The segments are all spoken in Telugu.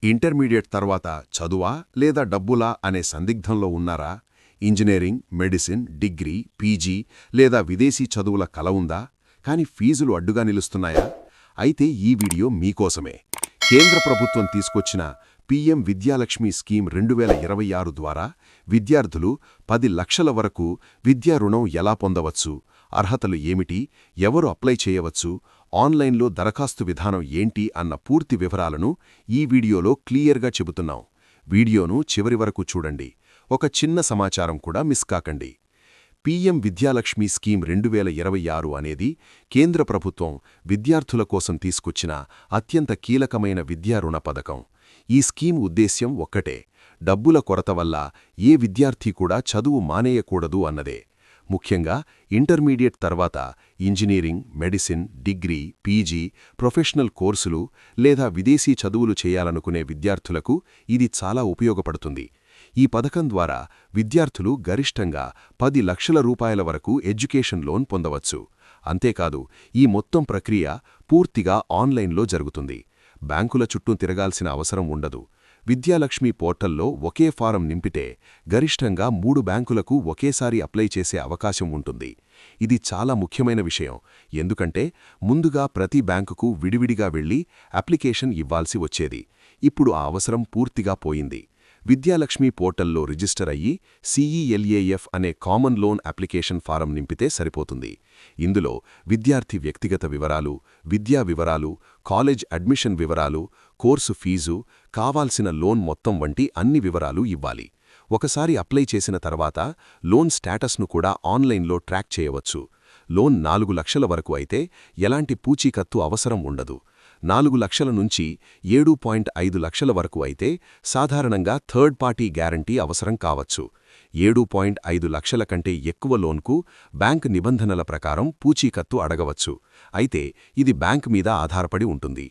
ఇంటర్మీడియట్ తర్వాత చదువా లేదా డబ్బులా అనే సందిగ్ధంలో ఉన్నారా? ఇంజనీరింగ్, మెడిసిన్, డిగ్రీ, పీజీ లేదా విదేశీ చదువుల కల ఉందా? కానీ ఫీజులు అడ్డుగా నిలుస్తున్నాయా? అయితే ఈ వీడియో మీకోసమే. కేంద్ర ప్రభుత్వం తీసుకొచ్చిన పీఎం విద్యాలక్ష్మి స్కీమ్ 2026 ద్వారా విద్యార్థులు 10 లక్షల వరకు విద్యా రుణం ఎలా పొందవచ్చు, అర్హతలు ఏమిటి, ఎవరు అప్లై చేయవచ్చు, ఆన్లైన్లో దరఖాస్తు విధానం ఏంటి అన్న పూర్తి వివరాలను ఈ వీడియోలో క్లియర్గా చెబుతున్నాం. వీడియోను చివరి వరకు చూడండి. ఒక చిన్న సమాచారం కూడా మిస్ కాకండి. పీఎం విద్యాలక్ష్మి స్కీమ్ 2026 అనేది కేంద్ర ప్రభుత్వం విద్యార్థుల కోసం తీసుకొచ్చిన అత్యంత కీలకమైన విద్యా రుణ పథకం. ఈ స్కీమ్ ఉద్దేశ్యం ఒక్కటే, డబ్బుల కొరత వల్ల ఏ విద్యార్థి కూడా చదువు మానేయకూడదు అన్నదే. ముఖ్యంగా ఇంటర్మీడియట్ తర్వాత engineering, medicine, degree, PG, professional కోర్సులు లేదా విదేశీ చదువులు చేయాలనుకునే విద్యార్థులకు ఇది చాలా ఉపయోగపడుతుంది. ఈ పథకం ద్వారా విద్యార్థులు గరిష్టంగా 10 లక్షల రూపాయల వరకు ఎడ్యుకేషన్ లోన్ పొందవచ్చు. అంతేకాదు, ఈ మొత్తం ప్రక్రియ పూర్తిగా ఆన్లైన్లో జరుగుతుంది. బ్యాంకుల చుట్టూ తిరగాల్సిన అవసరం ఉండదు. విద్యాలక్ష్మి పోర్టల్లో ఒకే ఫారం నింపితే గరిష్టంగా 3 బ్యాంకులకు ఒకేసారి అప్లై చేసే అవకాశం ఉంటుంది. ఇది చాలా ముఖ్యమైన విషయం, ఎందుకంటే ముందుగా ప్రతి బ్యాంకుకు విడివిడిగా వెళ్లి అప్లికేషన్ ఇవ్వాల్సి వచ్చేది. ఇప్పుడు ఆ అవసరం పూర్తిగా పోయింది. విద్యాలక్ష్మి పోర్టల్లో రిజిస్టర్ అయ్యి CELAF అనే కామన్ లోన్ అప్లికేషన్ ఫారం నింపితే సరిపోతుంది. ఇందులో విద్యార్థి వ్యక్తిగత వివరాలు, విద్యా వివరాలు, కాలేజ్ అడ్మిషన్ వివరాలు, కోర్సు ఫీజు, కావాల్సిన లోన్ మొత్తం వంటి అన్ని వివరాలు ఇవ్వాలి. ఒకసారి అప్లై చేసిన తర్వాత లోన్ స్టేటస్ను కూడా ఆన్లైన్లో ట్రాక్ చేయవచ్చు. లోన్ 4 లక్షల వరకు అయితే ఎలాంటి పూచీకత్తు అవసరం ఉండదు. 4 లక్షల నుంచి 7.5 లక్షల వరకు అయితే సాధారణంగా థర్డ్ పార్టీ గ్యారంటీ అవసరం కావచ్చు. 7.5 లక్షల కంటే ఎక్కువ లోన్కు బ్యాంక్ నిబంధనల ప్రకారం పూచీకత్తు అడగవచ్చు. అయితే ఇది బ్యాంక్ మీద ఆధారపడి ఉంటుంది.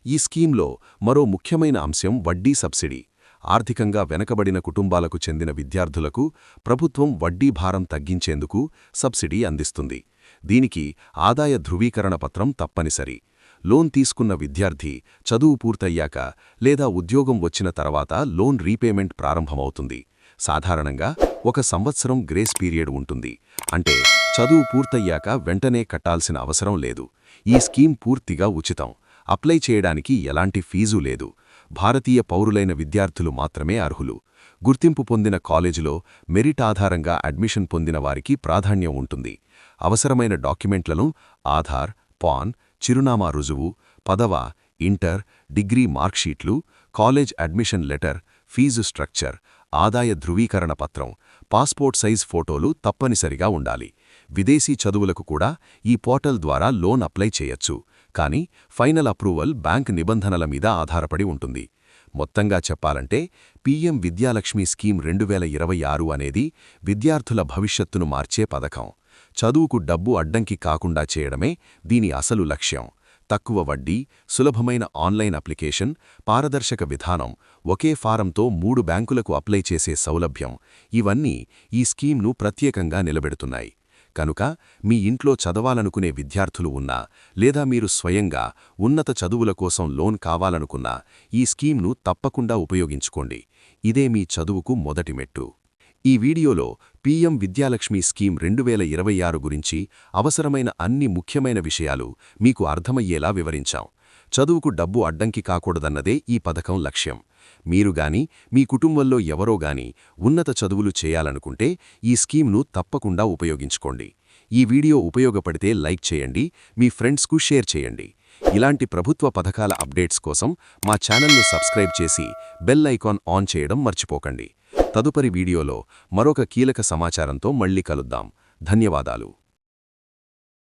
ఈ స్కీమ్లో మరో ముఖ్యమైన అంశం వడ్డీ సబ్సిడీ. ఆర్థికంగా వెనకబడిన కుటుంబాలకు చెందిన విద్యార్థులకు ప్రభుత్వం వడ్డీ భారం తగ్గించేందుకు సబ్సిడీ అందిస్తుంది. దీనికి ఆదాయ ధృవీకరణ పత్రం తప్పనిసరి. లోన్ తీసుకున్న విద్యార్థి చదువు పూర్తయ్యాక లేదా ఉద్యోగం వచ్చిన తర్వాత లోన్ రీపేమెంట్ ప్రారంభమవుతుంది. సాధారణంగా 1 సంవత్సరం గ్రేస్ పీరియడ్ ఉంటుంది. అంటే చదువు పూర్తయ్యాక వెంటనే కట్టాల్సిన అవసరం లేదు. ఈ స్కీమ్ పూర్తిగా ఉచితం. అప్లై చేయడానికి ఎలాంటి ఫీజు లేదు. భారతీయ పౌరులైన విద్యార్థులు మాత్రమే అర్హులు. గుర్తింపు పొందిన కాలేజీలో మెరిట్ ఆధారంగా అడ్మిషన్ పొందిన వారికి ప్రాధాన్యం ఉంటుంది. అవసరమైన డాక్యుమెంట్లను ఆధార్, పాన్, చిరునామా రుజువు, పదవ, ఇంటర్, డిగ్రీ మార్క్షీట్లు, college admission letter, fee structure, ఆదాయ ధృవీకరణ పత్రం, పాస్పోర్ట్ సైజ్ ఫోటోలు తప్పనిసరిగా ఉండాలి. విదేశీ చదువులకు కూడా ఈ పోర్టల్ ద్వారా లోన్ అప్లై చేయొచ్చు. కానీ ఫైనల్ అప్రూవల్ బ్యాంక్ నిబంధనల మీద ఆధారపడి ఉంటుంది. మొత్తంగా చెప్పాలంటే పీఎం విద్యాలక్ష్మి స్కీమ్ 2026 అనేది విద్యార్థుల భవిష్యత్తును మార్చే పథకం. చదువుకు డబ్బు అడ్డంకి కాకుండా చేయడమే దీని అసలు లక్ష్యం. తక్కువ వడ్డీ, సులభమైన ఆన్లైన్ అప్లికేషన్, పారదర్శక విధానం, ఒకే ఫారంతో 3 బ్యాంకులకు అప్లై చేసే సౌలభ్యం, ఇవన్నీ ఈ స్కీమ్ను ప్రత్యేకంగా నిలబెడుతున్నాయి. కనుక మీ ఇంట్లో చదవాలనుకునే విద్యార్థులు ఉన్నా లేదా మీరు స్వయంగా ఉన్నత చదువుల కోసం లోన్ కావాలనుకున్నా ఈ స్కీమ్ను తప్పకుండా ఉపయోగించుకోండి. ఇదే మీ చదువుకు మొదటి మెట్టు. ఈ వీడియోలో పీఎం విద్యాలక్ష్మి స్కీమ్ 2026 గురించి అవసరమైన అన్ని ముఖ్యమైన విషయాలు మీకు అర్థమయ్యేలా వివరించాం. చదువుకు డబ్బు అడ్డంకి కాకూడదన్నదే ఈ పథకం లక్ష్యం. మీరు గాని మీ కుటుంబంలో ఎవరో గాని ఉన్నత చదువులు చేయాలనుకుంటే ఈ స్కీమ్ను తప్పకుండా ఉపయోగించుకోండి. ఈ వీడియో ఉపయోగపడితే లైక్ చేయండి, మీ ఫ్రెండ్స్కు షేర్ చేయండి. ఇలాంటి ప్రభుత్వ పథకాల అప్డేట్స్ కోసం మా ఛానల్ను సబ్స్క్రైబ్ చేసి బెల్ ఐకాన్ ఆన్ చేయడం మర్చిపోకండి. తదుపరి వీడియోలో మరొక కీలక సమాచారంతో మళ్ళీ కలుద్దాం. ధన్యవాదాలు.